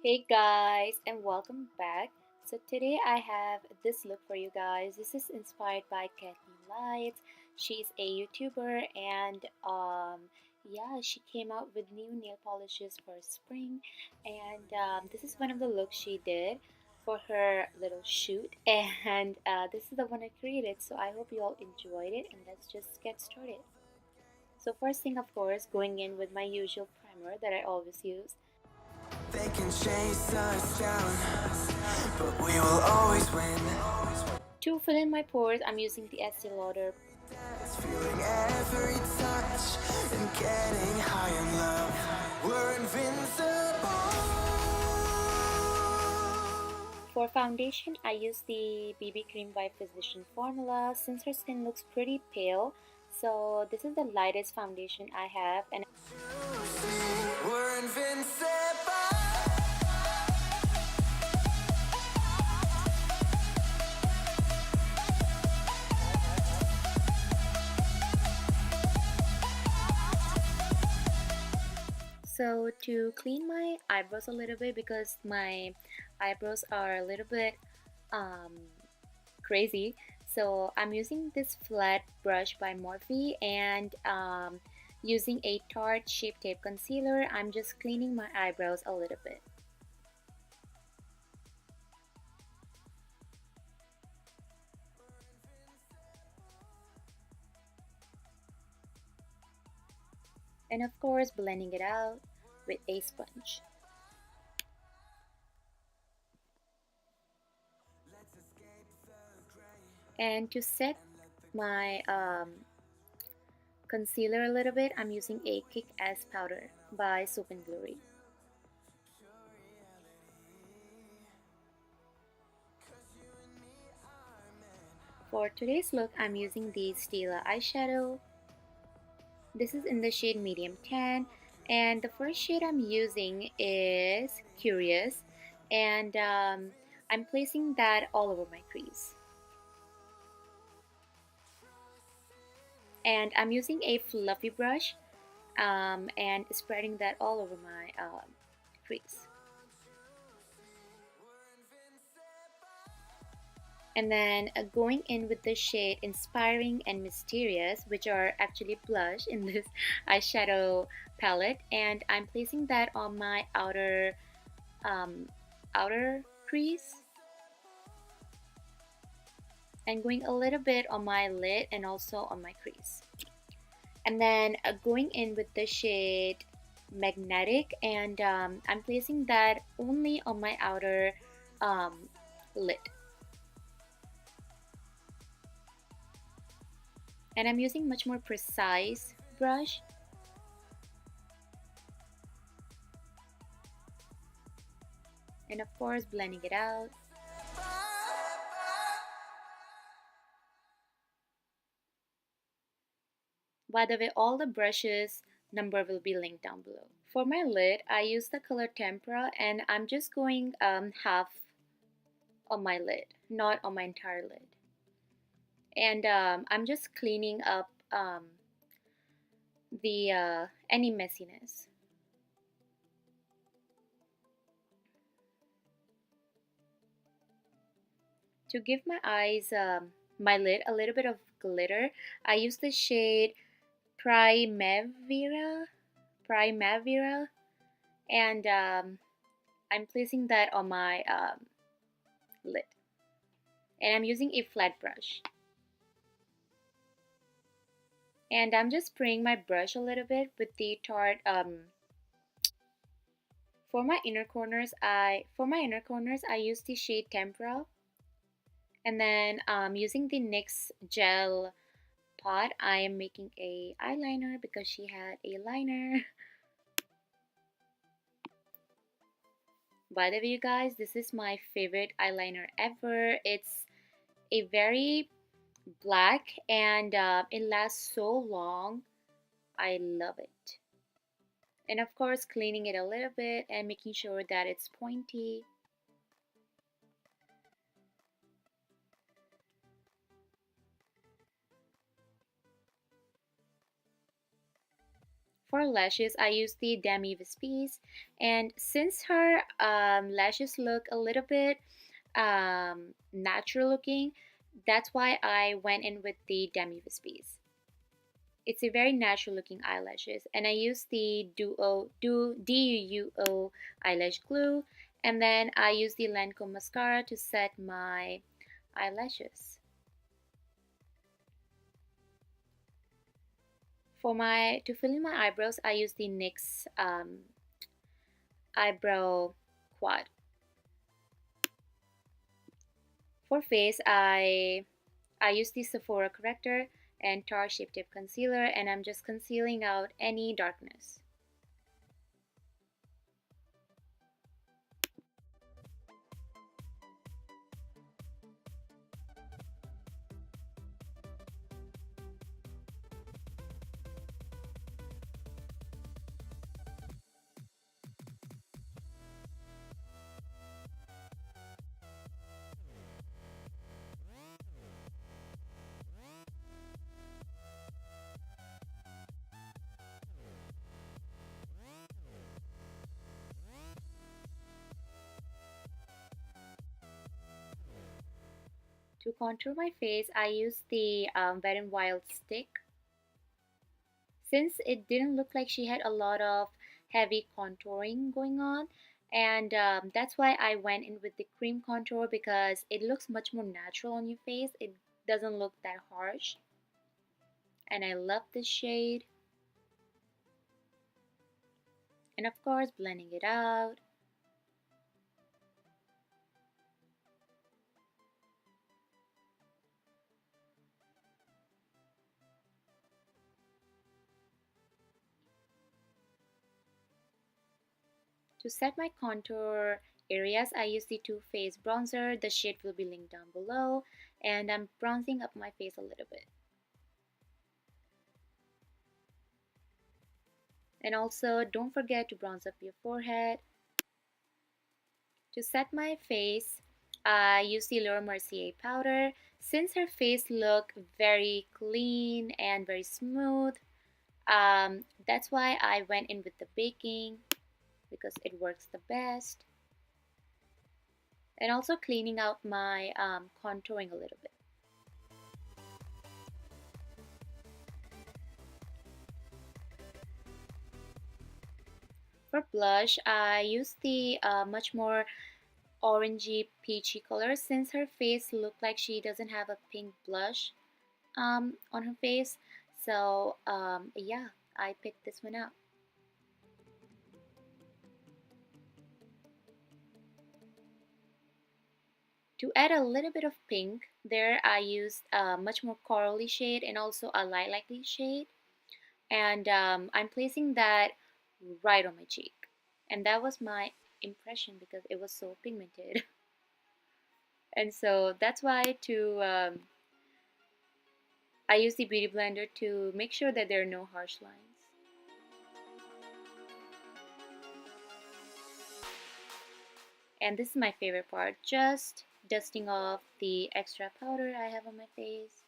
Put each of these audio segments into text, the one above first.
Hey guys, and welcome back. So today I have this look for you guys. This is inspired by Kathleen Lights. She's a YouTuber and yeah, she came out with new nail polishes for spring, and this is one of the looks she did for her little shoot, and this is the one I created. So I hope you all enjoyed it, and let's just get started. So first thing, of course, going in with my usual primer that I always use. They can chase us down, but we will always win. To fill in my pores, I'm using the Estee Lauder. It's feeling every touch and getting high in love. We're invincible. For foundation, I use the BB Cream by Physician formula since her skin looks pretty pale. So this is the lightest foundation I have, and We're invincible. so to clean my eyebrows a little bit because my eyebrows are a little bit um, crazy. So I'm using this flat brush by Morphe and using a Tarte Shape Tape Concealer. I'm just cleaning my eyebrows a little bit. And of course blending it out with a sponge. And to set my concealer a little bit, I'm using a Kick-Ass powder by Soap and Glory. For today's look, I'm using the Stila eyeshadow. This is in the shade medium tan, and the first shade I'm using is Curious, and I'm placing that all over my crease. And I'm using a fluffy brush and spreading that all over my crease. And then going in with the shade Inspiring and Mysterious, which are actually blush in this eyeshadow palette, and I'm placing that on my um, outer crease and going a little bit on my lid and also on my crease. And then going in with the shade Magnetic, and I'm placing that only on my outer lid. And I'm using much more precise brush. And of course blending it out. By the way, all the brushes number will be linked down below. For my lid, I use the color Tempera, and I'm just going half on my lid, not on my entire lid. And I'm just cleaning up the any messiness. To give my eyes, my lid a little bit of glitter, I use the shade Primavera, and I'm placing that on my lid. And I'm using a flat brush. And I'm just spraying my brush a little bit with the Tarte. For my inner corners, I use the shade Tempera, and then using the NYX gel pot, I am making a eyeliner because she had a liner. By the way, you guys, this is my favorite eyeliner ever. It's a very black and it lasts so long. I love it. And of course, cleaning it a little bit and making sure that it's pointy. For lashes, I use the Demi Wispies, and since her lashes look a little bit natural looking, that's why I went in with the Demi Wispies. It's a very natural looking eyelashes, and I use the Duo eyelash glue, and then I use the Lancome mascara to set my eyelashes. To fill in my eyebrows, I use the NYX eyebrow quad. For face, I use the Sephora corrector and Tarte Shape Tape concealer, and I'm just concealing out any darkness. To contour my face, I use the Wet n Wild stick. Since it didn't look like she had a lot of heavy contouring going on, and that's why I went in with the cream contour, because it looks much more natural on your face. It doesn't look that harsh, and I love this shade. And of course, blending it out. To set my contour areas, I use the Too Faced bronzer. The shade will be linked down below, and I'm bronzing up my face a little bit. And also, don't forget to bronze up your forehead. To set my face, I use the Laura Mercier powder. Since her face looked very clean and very smooth, that's why I went in with the baking, because it works the best. And also cleaning out my contouring a little bit. For blush, I use the much more orangey peachy color, since her face looked like she doesn't have a pink blush on her face. So yeah, I picked this one out. To add a little bit of pink, there I used a much more corally shade and also a lilacly shade. And I'm placing that right on my cheek. And that was my impression, because it was so pigmented. And so that's why I use the beauty blender to make sure that there are no harsh lines. And this is my favorite part, just dusting off the extra powder I have on my face.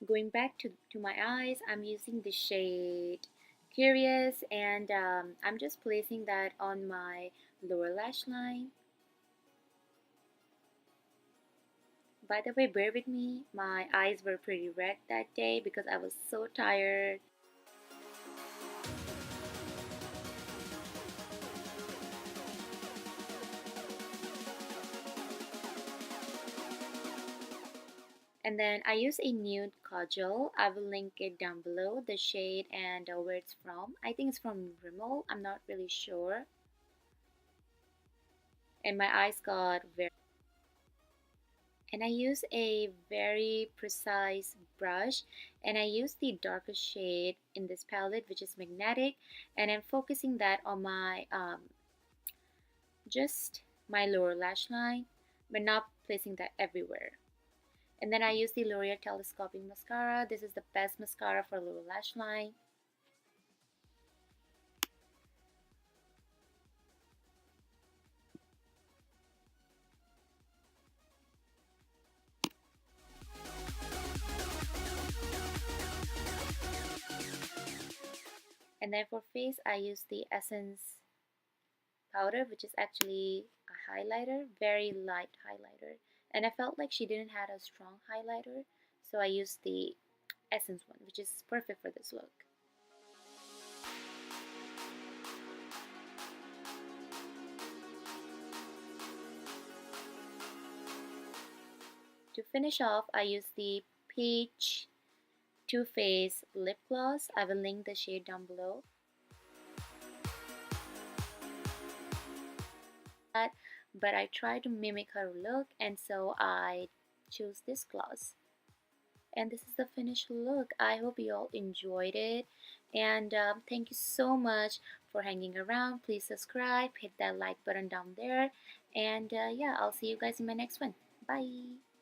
Going back to my eyes, I'm using the shade Curious, and I'm just placing that on my lower lash line. By the way, bear with me, my eyes were pretty red that day because I was so tired. And then I use a nude kajal. I will link it down below, the shade and where it's from. I think it's from Rimmel, I'm not really sure. And my eyes got very... And I use a very precise brush, and I use the darkest shade in this palette, which is Magnetic, and I'm focusing that on my just my lower lash line, but not placing that everywhere. And then I use the L'Oreal Telescopic Mascara. This is the best mascara for lower lash line. then for face, I use the Essence powder, which is actually a highlighter, very light highlighter. And I felt like she didn't have a strong highlighter, so I used the Essence one, which is perfect for this look. To finish off, I use the Peach Too Faced lip gloss. I will link the shade down below. But I try to mimic her look, and so I chose this gloss. And this is the finished look. I hope you all enjoyed it, and thank you so much for hanging around. Please subscribe, hit that like button down there, and yeah, I'll see you guys in my next one. Bye.